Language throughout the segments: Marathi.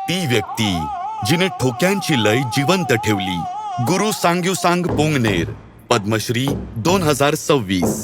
ती व्यक्ती जिने ठोक्यांची लय जिवंत ठेवली. गुरु सांग्युसांग पोंगनेर, पद्मश्री 2026.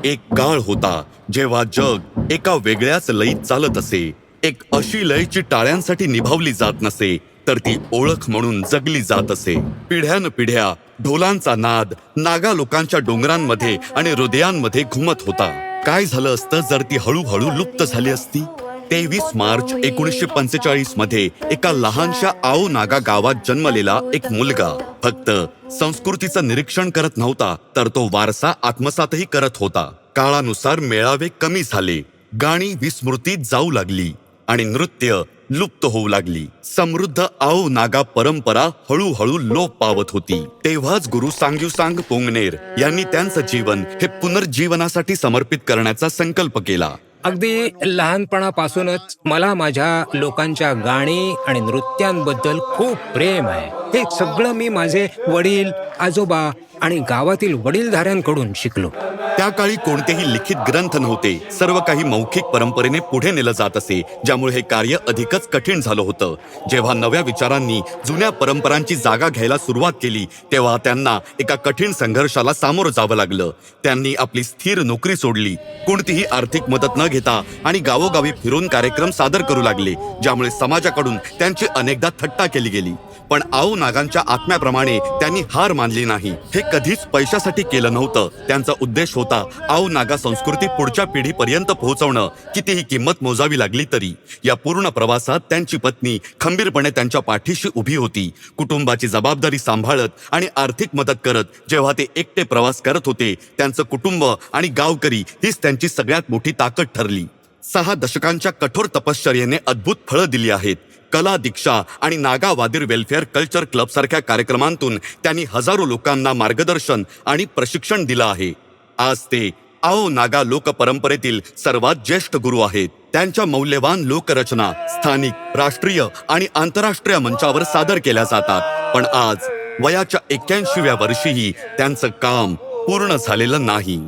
एक काळ होता जेव्हा जग एका वेगळ्याच लयीत चालत असे. एक अशी लय जी टाळ्यांसाठी निभावली जात नसे, तर ती ओळख म्हणून जगली जात असे. पिढ्यानपिढ्या ढोलांचा नाद नागा लोकांच्या डोंगरांमध्ये आणि हृदयांमध्ये घुमत होता. काय झालं असतं जर ती हळूहळू लुप्त झाली असती? 23 मार्च 1945 मध्ये एका लहानशा आओ नागा गावात जन्मलेला एक मुलगा फक्त संस्कृतीचं निरीक्षण करत नव्हता, तर तो वारसा आत्मसातही करत होता. काळानुसार मेळावे कमी झाले, गाणी विस्मृतीत जाऊ लागली आणि नृत्य लुप्त होऊ लागली. समृद्ध आओ नागा परंपरा हळूहळू लोप पावत होती. तेव्हाच गुरु सांग्युसांग पोंगनेर यांनी त्यांचं जीवन हे पुनर्जीवनासाठी समर्पित करण्याचा संकल्प केला. अगदी लहानपणापासूनच मला माझ्या लोकांच्या गाणी आणि नृत्यांबद्दल खूप प्रेम आहे. हे सगळं मी माझे वडील, आजोबा आणि गावातील वडीलधाऱ्यांकडून शिकलो. त्या काळी कोणतेही लिखित ग्रंथ नव्हते. सर्व काही मौखिक परंपरेने पुढे नेलं जात असे, ज्यामुळे हे कार्य अधिकच कठीण झालं होतं. जेव्हा नव्या विचारांनी जुन्या परंपरांची जागा घ्यायला सुरुवात केली, तेव्हा त्यांना एका कठीण संघर्षाला सामोरं जावं लागलं. त्यांनी आपली स्थिर नोकरी सोडली, कोणतीही आर्थिक मदत न घेता आणि गावोगावी फिरून कार्यक्रम सादर करू लागले, ज्यामुळे समाजाकडून त्यांची अनेकदा थट्टा केली गेली. पण आओ नागांच्या आत्म्याप्रमाणे त्यांनी हार मानली नाही. हे कधीच पैशासाठी केलं नव्हतं. त्यांचा उद्देश होता आओ नागा संस्कृती पुढच्या पिढीपर्यंत पोहोचवणं, कितीही किंमत मोजावी लागली तरी. या पूर्ण प्रवासात त्यांची पत्नी खंबीरपणे त्यांच्या पाठीशी उभी होती. कुटुंबाची जबाबदारी सांभाळत आणि आर्थिक मदत करत जेव्हा ते एकटे प्रवास करत होते, त्यांचं कुटुंब आणि गावकरी हीच त्यांची सगळ्यात मोठी ताकद ठरली. 6 दशकांच्या कठोर तपश्चर्येने अद्भुत फळं दिली आहेत. कला दीक्षा आणि नागा वादीर वेलफेअर कल्चर क्लब सारख्या कार्यक्रमांतून त्यांनी हजारो लोकांना मार्गदर्शन आणि प्रशिक्षण दिलं आहे. आज ते आओ नागा लोक परंपरेतील सर्वात ज्येष्ठ गुरु आहेत. त्यांच्या मौल्यवान लोकरचना स्थानिक, राष्ट्रीय आणि आंतरराष्ट्रीय मंचावर सादर केल्या जातात. पण आज वयाच्या 81व्या वर्षीही त्यांचं काम पूर्ण झालेलं नाही.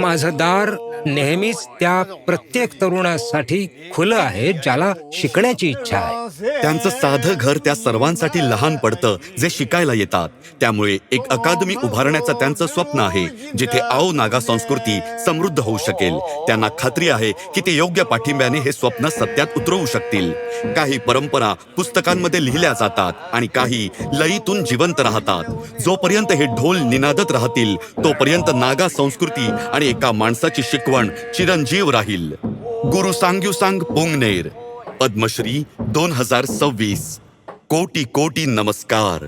माझं दार नेहमीच त्या प्रत्येक तरुणासाठी खुलं आहे ज्याला शिकण्याची इच्छा आहे. त्यांचं साधं घर त्या सर्वांसाठी लहान पडतं जे शिकायला येतात. त्यामुळे एक अकादमी उभारण्याचं त्यांचं स्वप्न आहे, जिथे आओ नागा संस्कृती समृद्ध होऊ शकेल. त्यांना खात्री आहे की ते योग्य पाठिंब्याने हे स्वप्न सत्यात उतरवू शकतील. काही परंपरा पुस्तकांमध्ये लिहिल्या जातात आणि काही लयीतून जिवंत राहतात. जोपर्यंत हे ढोल निनादत राहतील, तोपर्यंत नागा संस्कृती आणि एका माणसाची शिकवण चिरंजीव राहील. गुरु सांग्युसांग पोंगनेर, पद्मश्री 2026. कोटी कोटी नमस्कार.